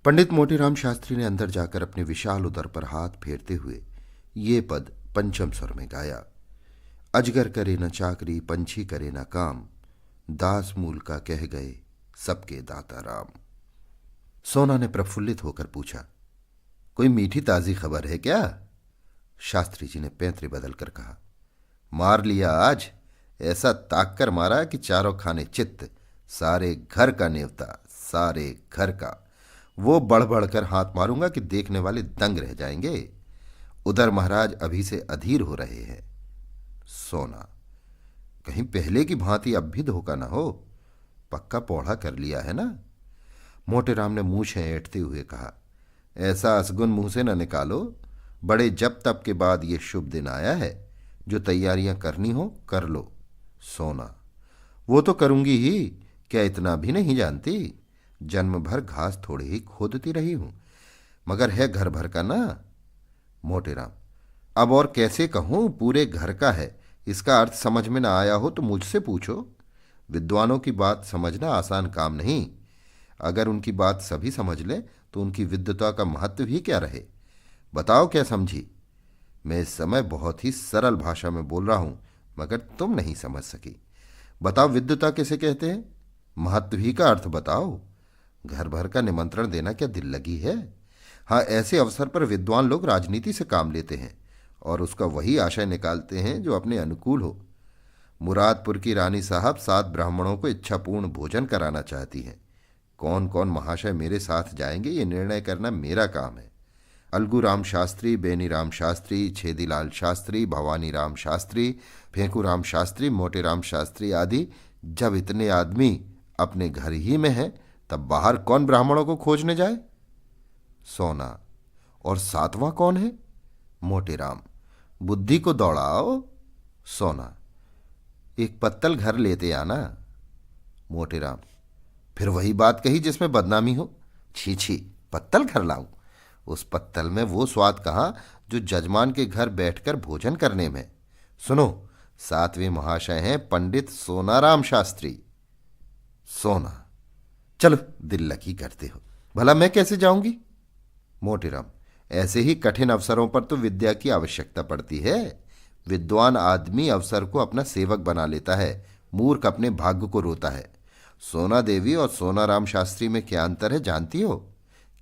पंडित मोतीराम शास्त्री ने अंदर जाकर अपने विशाल उदर पर हाथ फेरते हुए ये पद पंचम स्वर में गाया। अजगर करे न चाकरी, पंछी करे न काम, दास मूल का कह गए सबके दाता राम। सोना ने प्रफुल्लित होकर पूछा, कोई मीठी ताजी खबर है क्या? शास्त्री जी ने पैंतरे बदलकर कहा, मार लिया आज। ऐसा ताक कर मारा कि चारों खाने चित्त, सारे घर का नेवता, सारे घर का। वो बढ़ बढ़कर हाथ मारूंगा कि देखने वाले दंग रह जाएंगे। उधर महाराज अभी से अधीर हो रहे हैं। सोना, कहीं पहले की भांति अब भी धोखा ना हो। पक्का पौढ़ा कर लिया है ना? मोटेराम ने मूछें ऐंठते हुए कहा, ऐसा असगुन मुंह से न निकालो। बड़े जब तब के बाद ये शुभ दिन आया है। जो तैयारियां करनी हो कर लो। सोना, वो तो करूंगी ही, क्या इतना भी नहीं जानती? जन्म भर घास थोड़े ही खोदती रही हूं, मगर है घर भर का ना। मोटेराम, अब और कैसे कहूं, पूरे घर का है। इसका अर्थ समझ में ना आया हो तो मुझसे पूछो। विद्वानों की बात समझना आसान काम नहीं। अगर उनकी बात सभी समझ लें तो उनकी विद्वता का महत्व ही क्या रहे। बताओ क्या समझी? मैं इस समय बहुत ही सरल भाषा में बोल रहा हूं, मगर तुम नहीं समझ सकी। बताओ विद्वता किसे कहते हैं? महत्व ही का अर्थ बताओ। घर भर का निमंत्रण देना क्या दिल लगी है? हाँ, ऐसे अवसर पर विद्वान लोग राजनीति से काम लेते हैं और उसका वही आशय निकालते हैं जो अपने अनुकूल हो। मुरादपुर की रानी साहब 7 ब्राह्मणों को इच्छापूर्ण भोजन कराना चाहती हैं। कौन कौन महाशय मेरे साथ जाएंगे ये निर्णय करना मेरा काम है। अलगूराम शास्त्री, बेनीराम शास्त्री, छेदीलाल शास्त्री, भवानी राम शास्त्री, फेंकूराम शास्त्री, मोटेराम शास्त्री आदि जब इतने आदमी अपने घर ही में हैं, तब बाहर कौन ब्राह्मणों को खोजने जाए? सोना, और 7वां कौन है? मोटेराम, बुद्धि को दौड़ाओ। सोना, एक पत्तल घर लेते आना। मोटेराम, फिर वही बात कही जिसमें बदनामी हो। छी छी, पत्तल घर लाऊं? उस पत्तल में वो स्वाद कहाँ जो जजमान के घर बैठकर भोजन करने में। सुनो, 7वें महाशय हैं पंडित सोनाराम शास्त्री। सोना, चलो दिल लगी करते हो। भला मैं कैसे जाऊंगी? मोटेराम, ऐसे ही कठिन अवसरों पर तो विद्या की आवश्यकता पड़ती है। विद्वान आदमी अवसर को अपना सेवक बना लेता है, मूर्ख अपने भाग्य को रोता है। सोना देवी और सोनाराम शास्त्री में क्या अंतर है जानती हो?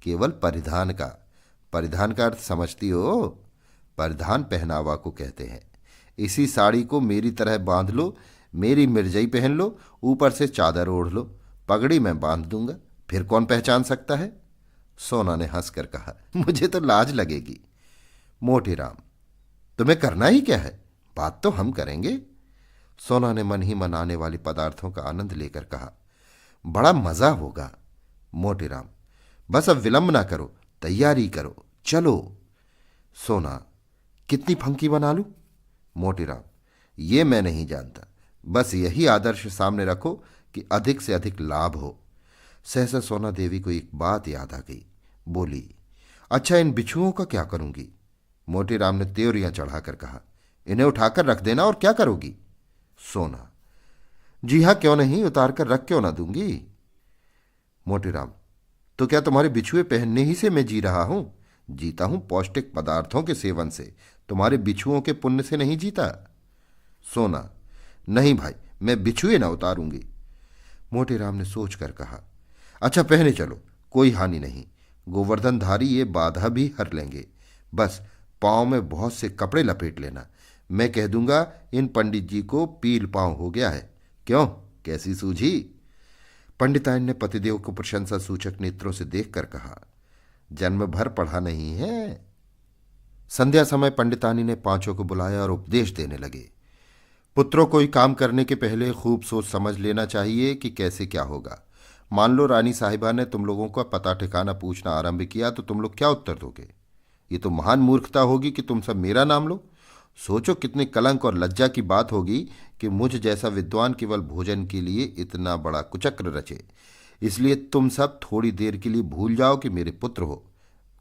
केवल परिधान का। परिधान का अर्थ समझती हो? परिधान पहनावा को कहते हैं। इसी साड़ी को मेरी तरह बांध लो, मेरी मिर्जई पहन लो, ऊपर से चादर ओढ़ लो, पगड़ी मैं बांध दूंगा, फिर कौन पहचान सकता है? सोना ने हंसकर कहा, मुझे तो लाज लगेगी। मोटेराम, तुम्हें करना ही क्या है? बात तो हम करेंगे। सोना ने मन ही मन आने वाले पदार्थों का आनंद लेकर कहा, बड़ा मजा होगा। मोटेराम, बस अब विलंब ना करो, तैयारी करो, चलो। सोना, कितनी फंकी बना लूं? मोटेराम, ये मैं नहीं जानता, बस यही आदर्श सामने रखो कि अधिक से अधिक लाभ हो। सहसा सोना देवी को एक बात याद आ गई। बोली, अच्छा इन बिच्छुओं का क्या करूंगी? मोटेराम ने त्योरियां चढ़ाकर कहा, इन्हें उठाकर रख देना। और क्या करोगी? सोना, जी हां, क्यों नहीं, उतार कर रख क्यों ना दूंगी। मोटेराम, तो क्या तुम्हारे बिछुए पहनने ही से मैं जी रहा हूं? जीता हूं पौष्टिक पदार्थों के सेवन से, तुम्हारे बिछुओं के पुण्य से नहीं जीता। सोना, नहीं भाई, मैं बिछुए ना उतारूंगी। मोटेराम ने सोचकर कहा, अच्छा पहने चलो, कोई हानि नहीं। गोवर्धनधारी ये बाधा भी हर लेंगे। बस पांव में बहुत से कपड़े लपेट लेना। मैं कह दूंगा इन पंडित जी को पील पांव हो गया है। क्यों, कैसी सूझी? पंडितायन ने पतिदेव को प्रशंसा सूचक नेत्रों से देखकर कहा, जन्म भर पढ़ा नहीं है। संध्या समय पंडितानी ने पांचों को बुलाया और उपदेश देने लगे। पुत्रों, कोई काम करने के पहले खूब सोच समझ लेना चाहिए कि कैसे क्या होगा। मान लो रानी साहिबा ने तुम लोगों का पता ठिकाना पूछना आरंभ किया तो तुम लोग क्या उत्तर दोगे? ये तो महान मूर्खता होगी कि तुम सब मेरा नाम लो। सोचो कितने कलंक और लज्जा की बात होगी कि मुझ जैसा विद्वान केवल भोजन के लिए इतना बड़ा कुचक्र रचे। इसलिए तुम सब थोड़ी देर के लिए भूल जाओ कि मेरे पुत्र हो।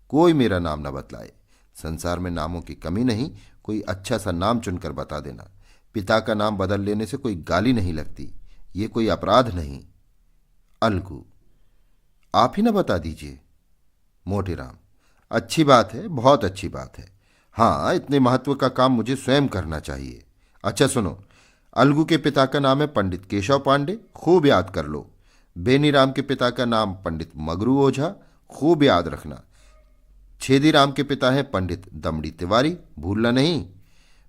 कोई मेरा नाम न बतलाए। संसार में नामों की कमी नहीं, कोई अच्छा सा नाम चुनकर बता देना। पिता का नाम बदल लेने से कोई गाली नहीं लगती, ये कोई अपराध नहीं। अलगू, आप ही ना बता दीजिए। मोटेराम, अच्छी बात है, बहुत अच्छी बात है। हाँ, इतने महत्व का काम मुझे स्वयं करना चाहिए। अच्छा सुनो, अलगू के पिता का नाम है पंडित केशव पांडे, खूब याद कर लो। बेनीराम के पिता का नाम पंडित मगरू ओझा, खूब याद रखना। छेदीराम के पिता हैं पंडित दमड़ी तिवारी, भूलना नहीं।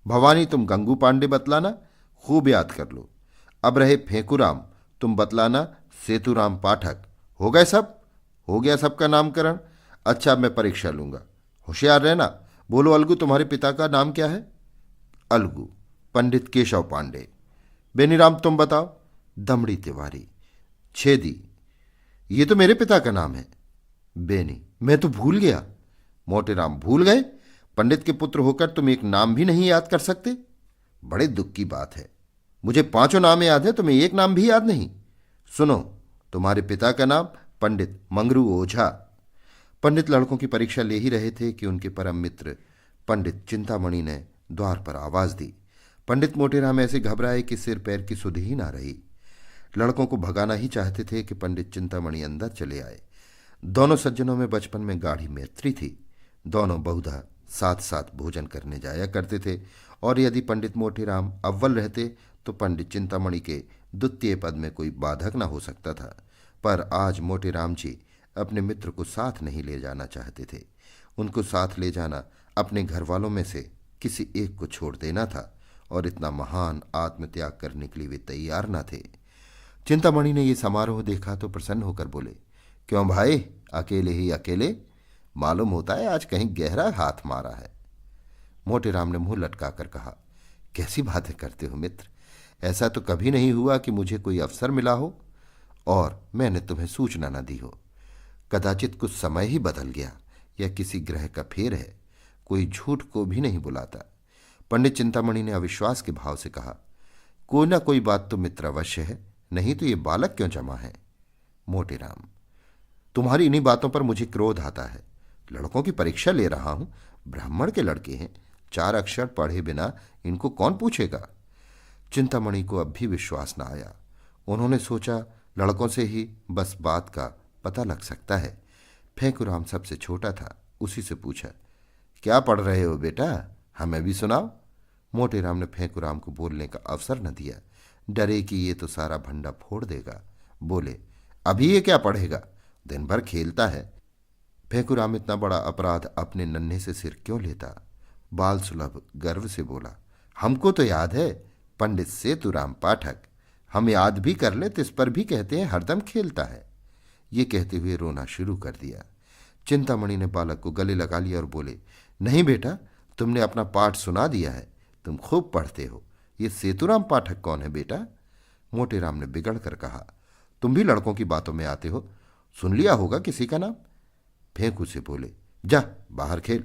भवानी, तुम गंगू पांडे बतलाना, खूब याद कर लो। अब रहे फेंकूराम, तुम बतलाना सेतुराम पाठक। हो गए सब? हो गया सबका नामकरण। अच्छा, अब मैं परीक्षा लूंगा, होशियार रहना। बोलो अलगू, तुम्हारे पिता का नाम क्या है? अलगू, पंडित केशव पांडे। बेनीराम, तुम बताओ? दमड़ी तिवारी। छेदी, ये तो मेरे पिता का नाम है। बेनी, मैं तो भूल गया। मोटेराम, भूल गए? पंडित के पुत्र होकर तुम एक नाम भी नहीं याद कर सकते? बड़े दुख की बात है। मुझे पांचों नाम याद है, तुम्हें एक नाम भी याद नहीं। सुनो, तुम्हारे पिता का नाम पंडित मंगरू ओझा। पंडित लड़कों की परीक्षा ले ही रहे थे कि उनके परम मित्र पंडित चिंतामणि ने द्वार पर आवाज दी। पंडित मोटेराम ऐसे घबराए कि सिर पैर की सुध ही ना रही। लड़कों को भगाना ही चाहते थे कि पंडित चिंतामणि अंदर चले आए। दोनों सज्जनों में बचपन में गाढ़ी मैत्री थी। दोनों बहुधा साथ साथ भोजन करने जाया करते थे, और यदि पंडित मोटेराम अव्वल रहते तो पंडित चिंतामणि के द्वितीय पद में कोई बाधक न हो सकता था। पर आज मोटेराम जी अपने मित्र को साथ नहीं ले जाना चाहते थे। उनको साथ ले जाना अपने घर वालों में से किसी एक को छोड़ देना था, और इतना महान आत्मत्याग करने के लिए वे तैयार न थे। चिंतामणि ने यह समारोह देखा तो प्रसन्न होकर बोले, क्यों भाई, अकेले ही अकेले? मालूम होता है आज कहीं गहरा हाथ मारा है। मोटेराम ने मुंह लटकाकर कहा, कैसी बातें करते हो मित्र? ऐसा तो कभी नहीं हुआ कि मुझे कोई अवसर मिला हो और मैंने तुम्हें सूचना न दी हो। कदाचित कुछ समय ही बदल गया, या किसी ग्रह का फेर है। कोई झूठ को भी नहीं बुलाता। पंडित चिंतामणि ने अविश्वास के भाव से कहा, कोई ना कोई बात तो मित्र अवश्य है, नहीं तो ये बालक क्यों जमा है? मोटेराम, तुम्हारी इन्हीं बातों पर मुझे क्रोध आता है। लड़कों की परीक्षा ले रहा हूं, ब्राह्मण के लड़के हैं, 4 अक्षर पढ़े बिना इनको कौन पूछेगा? चिंतामणि को अब भी विश्वास न आया। उन्होंने सोचा, लड़कों से ही बस बात का पता लग सकता है। फेंकूराम सबसे छोटा था, उसी से पूछा, क्या पढ़ रहे हो बेटा? हमें भी सुनाओ। मोटेराम ने फेंकूराम को बोलने का अवसर न दिया, डरे कि ये तो सारा भंडा फोड़ देगा। बोले, अभी ये क्या पढ़ेगा? दिन भर खेलता है। फेंकूराम इतना बड़ा अपराध अपने नन्हे से सिर क्यों लेता? बाल सुलभ गर्व से बोला, हमको तो याद है, पंडित सेतुराम पाठक। हम याद भी कर ले तो इस पर भी कहते हैं हरदम खेलता है। ये कहते हुए रोना शुरू कर दिया। चिंतामणि ने बालक को गले लगा लिया और बोले, नहीं बेटा, तुमने अपना पाठ सुना दिया है, तुम खूब पढ़ते हो। ये सेतुराम पाठक कौन है बेटा? मोटेराम ने बिगड़ कर कहा, तुम भी लड़कों की बातों में आते हो, सुन लिया होगा किसी का नाम। फेंकू से बोले, जा बाहर खेल।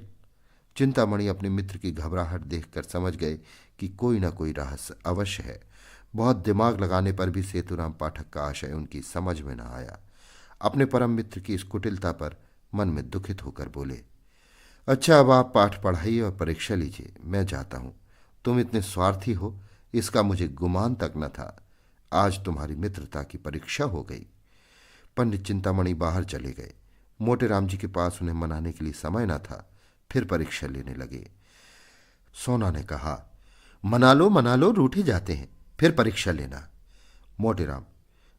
चिंतामणि अपने मित्र की घबराहट देखकर समझ गए कि कोई ना कोई रहस्य अवश्य है। बहुत दिमाग लगाने पर भी सेतुराम पाठक का आशय उनकी समझ में न आया। अपने परम मित्र की इस कुटिलता पर मन में दुखित होकर बोले, अच्छा, अब आप पाठ पढ़ाइए और परीक्षा लीजिए, मैं जाता हूं। तुम इतने स्वार्थी हो, इसका मुझे गुमान तक न था। आज तुम्हारी मित्रता की परीक्षा हो गई। पंडित चिंतामणि बाहर चले गए। मोटेराम जी के पास उन्हें मनाने के लिए समय न था, फिर परीक्षा लेने लगे। सोना ने कहा, मना लो, रूठे जाते हैं, फिर परीक्षा लेना। मोटेराम,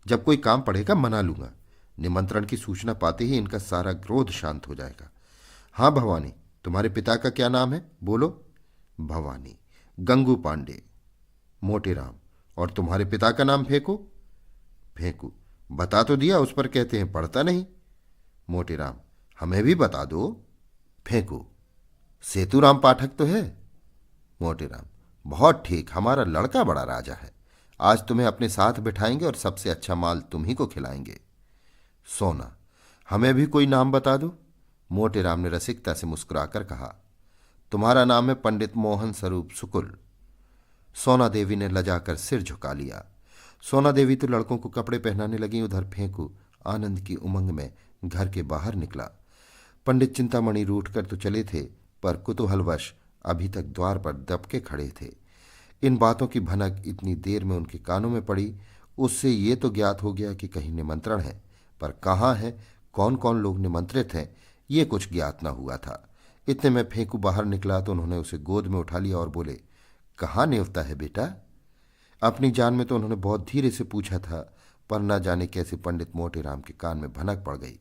जब कोई काम पड़ेगा मना लूंगा। निमंत्रण की सूचना पाते ही इनका सारा क्रोध शांत हो जाएगा। हाँ भवानी, तुम्हारे पिता का क्या नाम है? बोलो। भवानी, गंगू पांडे। मोटेराम, और तुम्हारे पिता का नाम? फेंकू। फेंकू, बता तो दिया, उस पर कहते हैं पढ़ता नहीं। मोटेराम, हमें भी बता दो। फेंकू, सेतुराम पाठक तो है। मोटेराम, बहुत ठीक, हमारा लड़का बड़ा राजा है। आज तुम्हें अपने साथ बिठाएंगे और सबसे अच्छा माल तुम्ही को खिलाएंगे। सोना, हमें भी कोई नाम बता दो। मोटेराम ने रसिकता से मुस्कुराकर कहा, तुम्हारा नाम है पंडित मोहन स्वरूप सुकुल। सोना देवी ने लजाकर सिर झुका लिया। सोना देवी तो लड़कों को कपड़े पहनाने लगी, उधर फेंकू आनंद की उमंग में घर के बाहर निकला। पंडित चिंतामणि रूठकर तो चले थे, पर कुतूहलवश अभी तक द्वार पर दबके खड़े थे। इन बातों की भनक इतनी देर में उनके कानों में पड़ी, उससे ये तो ज्ञात हो गया कि कहीं निमंत्रण है, पर कहाँ है, कौन कौन लोग निमंत्रित हैं, ये कुछ ज्ञात न हुआ था। इतने में फेंकू बाहर निकला तो उन्होंने उसे गोद में उठा लिया और बोले, कहाँ नेवता है बेटा? अपनी जान में तो उन्होंने बहुत धीरे से पूछा था, पर न जाने कैसे पंडित मोटेराम के कान में भनक पड़ गई।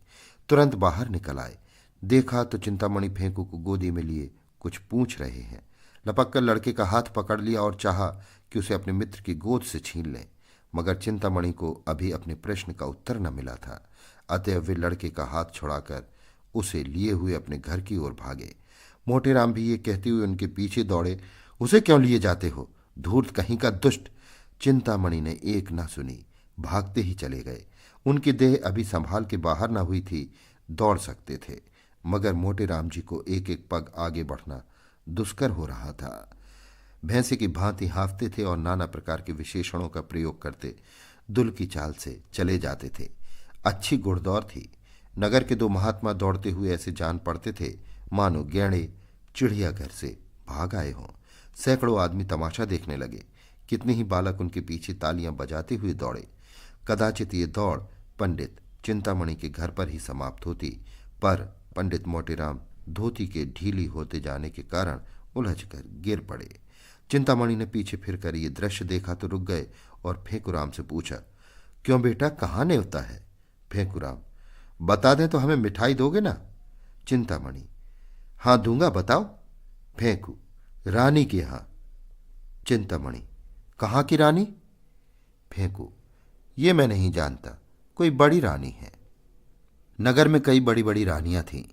तुरंत बाहर निकल आए। देखा तो चिंतामणि फेंकू को गोदी में लिए कुछ पूछ रहे हैं। लपक कर लड़के का हाथ पकड़ लिया और चाहा कि उसे अपने मित्र की गोद से छीन लें, मगर चिंतामणि को अभी अपने प्रश्न का उत्तर न मिला था। अतः वे लड़के का हाथ छुड़ाकर उसे लिए हुए अपने घर की ओर भागे। मोटेराम भी ये कहते हुए उनके पीछे दौड़े, उसे क्यों लिए जाते हो, धूर्त कहीं का दुष्ट। चिंतामणि ने एक न सुनी, भागते ही चले गए। उनकी देह अभी संभाल के बाहर न हुई थी, दौड़ सकते थे, मगर मोटेराम जी को एक एक पग आगे बढ़ना दुष्कर हो रहा था। भैंसे की भांति हाँफते थे और नाना प्रकार के विशेषणों का प्रयोग करते दुल की चाल से चले जाते थे। अच्छी घुड़दौड़ थी। नगर के दो महात्मा दौड़ते हुए ऐसे जान पड़ते थे मानो गैंडे चिड़ियाघर से भाग आए हों। सैकड़ों आदमी तमाशा देखने लगे। कितने ही बालक उनके पीछे तालियां बजाते हुए दौड़े। कदाचित ये दौड़ पंडित चिंतामणि के घर पर ही समाप्त होती, पर पंडित मोटेराम धोती के ढीली होते जाने के कारण उलझकर गिर पड़े। चिंतामणि ने पीछे फिरकर ये दृश्य देखा तो रुक गए और फेंकूराम से पूछा, क्यों बेटा, कहाँ नेवता है? फेंकूराम, बता दें तो हमें मिठाई दोगे ना? चिंतामणि, हाँ दूंगा, बताओ। फेंकू, रानी के यहां। चिंतामणि, कहाँ की रानी? फेंकू, ये मैं नहीं जानता, कोई बड़ी रानी है। नगर में कई बड़ी बड़ी रानियां थीं।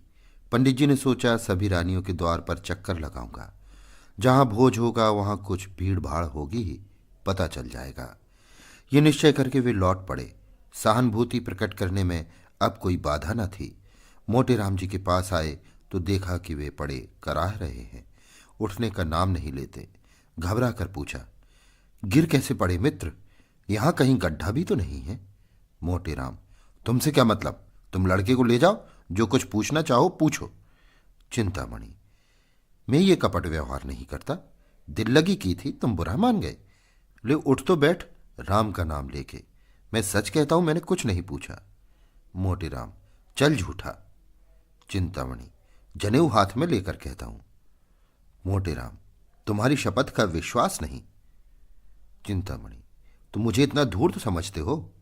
पंडित जी ने सोचा सभी रानियों के द्वार पर चक्कर लगाऊंगा। जहां भोज होगा वहां कुछ भीड़ भाड़ होगी ही, पता चल जाएगा। ये निश्चय करके वे लौट पड़े। सहानुभूति प्रकट करने में अब कोई बाधा न थी। मोटेराम जी के पास आए तो देखा कि वे पड़े कराह रहे हैं, उठने का नाम नहीं लेते। घबरा कर पूछा, गिर कैसे पड़े मित्र? यहां कहीं गड्ढा भी तो नहीं है? मोटेराम, तुमसे क्या मतलब? तुम लड़के को ले जाओ, जो कुछ पूछना चाहो पूछो। चिंतामणि, मैं ये कपट व्यवहार नहीं करता। दिल लगी की थी, तुम बुरा मान गए। ले उठ तो बैठ, राम का नाम लेके। मैं सच कहता हूं, मैंने कुछ नहीं पूछा। मोटेराम, चल झूठा। चिंतामणि, जनेऊ हाथ में लेकर कहता हूं। मोटेराम, तुम्हारी शपथ का विश्वास नहीं। चिंतामणि, तुम मुझे इतना धूर्त समझते हो?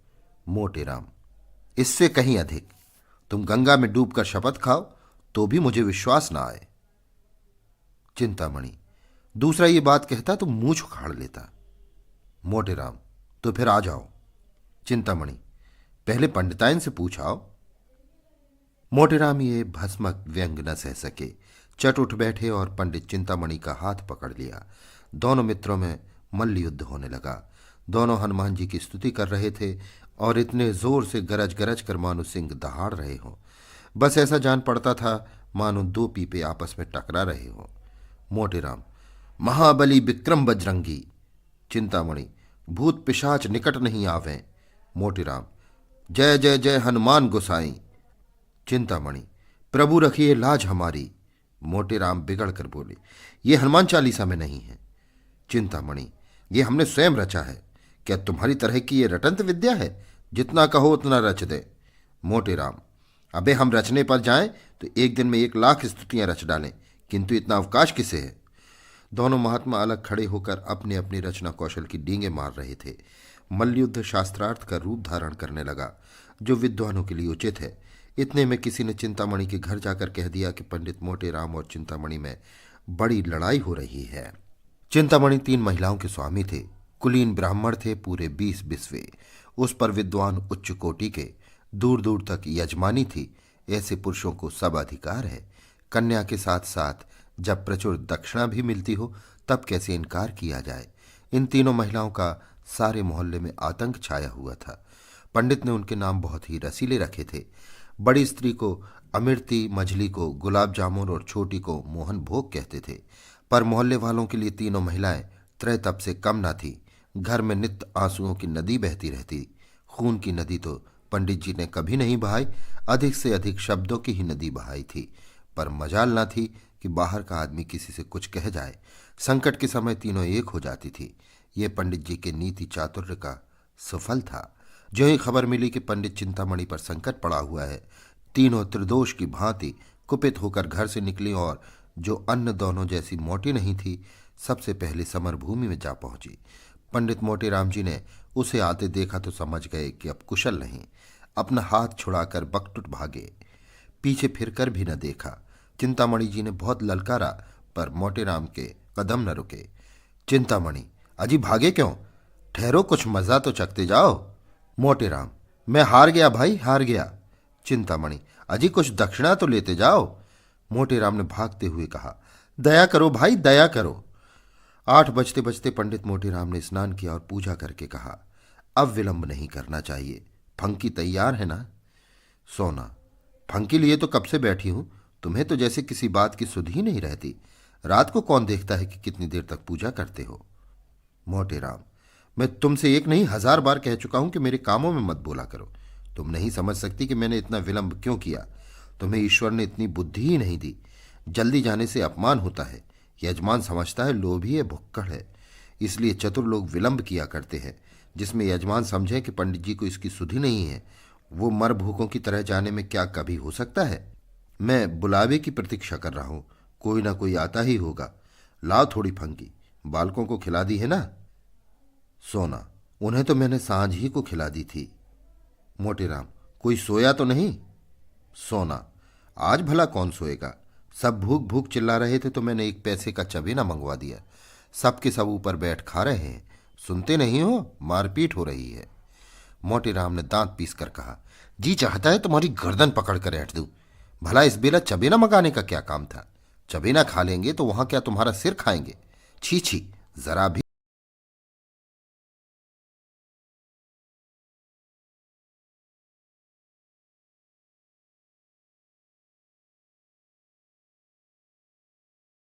मोटेराम, इससे कहीं अधिक। तुम गंगा में डूबकर शपथ खाओ तो भी मुझे विश्वास ना आए। चिंतामणि, दूसरा ये बात कहता तो मूंछ उखाड़ लेता। मोटेराम, तो फिर आ जाओ। चिंतामणि, पहले पंडिताइन से पूछाओ। मोटेराम ये भस्मक व्यंग न सह सके, चट उठ बैठे और पंडित चिंतामणि का हाथ पकड़ लिया। दोनों मित्रों में मल्ल युद्ध होने लगा। दोनों हनुमान जी की स्तुति कर रहे थे और इतने जोर से गरज गरज कर मानो सिंह दहाड़ रहे हों। बस ऐसा जान पड़ता था मानो दो पीपे आपस में टकरा रहे हों। मोटेराम, महाबली विक्रम बजरंगी। चिंतामणि, भूत पिशाच निकट नहीं आवें। मोटेराम, जय जय जय हनुमान गोसाई। चिंतामणि, प्रभु रखिए लाज हमारी। मोटेराम बिगड़ कर बोले, ये हनुमान चालीसा में नहीं है। चिंतामणि, ये हमने स्वयं रचा है। क्या तुम्हारी तरह की ये रटंत विद्या है? जितना कहो उतना रच दे। मोटेराम, अबे हम रचने पर जाएं तो एक दिन में 1,00,000 स्तुतियां रच डालें, किंतु इतना अवकाश किसे है? दोनों महात्मा अलग खड़े होकर अपने अपनी रचना कौशल की डींगे मार रहे थे। मल्लयुद्ध शास्त्रार्थ का रूप धारण करने लगा, जो विद्वानों के लिए उचित है। इतने में किसी ने चिंतामणि के घर जाकर कह दिया कि पंडित मोटेराम और चिंतामणि में बड़ी लड़ाई हो रही है। चिंतामणि 3 महिलाओं के स्वामी थे। कुलीन ब्राह्मण थे, पूरे 20 बिस्वे। उस पर विद्वान उच्च कोटि के, दूर दूर तक यजमानी थी। ऐसे पुरुषों को सब अधिकार है। कन्या के साथ साथ जब प्रचुर दक्षिणा भी मिलती हो तब कैसे इनकार किया जाए। इन तीनों महिलाओं का सारे मोहल्ले में आतंक छाया हुआ था। पंडित ने उनके नाम बहुत ही रसीले रखे थे। बड़ी स्त्री को अमृति, मझली को गुलाब जामुन और छोटी को मोहन भोग कहते थे। पर मोहल्ले वालों के लिए तीनों महिलाएं त्रय तप से कम न थी। घर में नित्य आंसुओं की नदी बहती रहती। खून की नदी तो पंडित जी ने कभी नहीं बहाई, अधिक से अधिक शब्दों की ही नदी बहाई थी। पर मजाल न थी कि बाहर का आदमी किसी से कुछ कह जाए। संकट के समय तीनों एक हो जाती थी। ये पंडित जी के नीति चातुर्य का सुफल था। जो ही खबर मिली कि पंडित चिंतामणि पर संकट पड़ा हुआ है, तीनों त्रिदोष की भांति कुपित होकर घर से निकली और जो अन्न दोनों जैसी मोटी नहीं थी, सबसे पहले समरभूमि में जा पहुंची। पंडित मोटेराम जी ने उसे आते देखा तो समझ गए कि अब कुशल नहीं। अपना हाथ छुड़ाकर बकटुट भागे, पीछे फिरकर भी न देखा। चिंतामणि जी ने बहुत ललकारा, पर मोटेराम के कदम न रुके। चिंतामणि, अजी भागे क्यों? ठहरो, कुछ मजा तो चखते जाओ। मोटेराम, मैं हार गया भाई, हार गया। चिंतामणि, अजी कुछ दक्षिणा तो लेते जाओ। मोटेराम ने भागते हुए कहा, दया करो भाई, दया करो। 8 बजते बजते पंडित मोटेराम ने स्नान किया और पूजा करके कहा, अब विलंब नहीं करना चाहिए। फंकी तैयार है ना? सोना, फंकी लिए तो कब से बैठी हूं। तुम्हें तो जैसे किसी बात की सुध ही नहीं रहती। रात को कौन देखता है कि कितनी देर तक पूजा करते हो। मोटेराम, मैं तुमसे एक नहीं 1000 बार कह चुका हूं कि मेरे कामों में मत बोला करो। तुम नहीं समझ सकती कि मैंने इतना विलंब क्यों किया। तुम्हें ईश्वर ने इतनी बुद्धि ही नहीं दी। जल्दी जाने से अपमान होता है। यजमान समझता है लोभी है, भुक्कड़ है, इसलिए चतुर लोग विलंब किया करते हैं। जिसमें यजमान समझे कि पंडित जी को इसकी सुधि नहीं है, वो मर भूखों की तरह जाने में क्या कभी हो सकता है। मैं बुलावे की प्रतीक्षा कर रहा हूं, कोई ना कोई आता ही होगा। लाओ थोड़ी फंकी, बालकों को खिला दी है ना? सोना, उन्हें तो मैंने सांझ ही को खिला दी थी। मोटेराम, कोई सोया तो नहीं? सोना, आज भला कौन सोएगा? सब भूख भूख चिल्ला रहे थे तो मैंने 1 पैसे का चबेना मंगवा दिया। सबके सब ऊपर बैठ खा रहे हैं। सुनते नहीं हो, मारपीट हो रही है। मोटेराम ने दांत पीस कर कहा, जी चाहता है तुम्हारी गर्दन पकड़ कर ऐंठ दूं। भला इस बेला चबेना मंगाने का क्या काम था? चबेना खा लेंगे तो वहां क्या तुम्हारा सिर खाएंगे? छी छी, जरा भी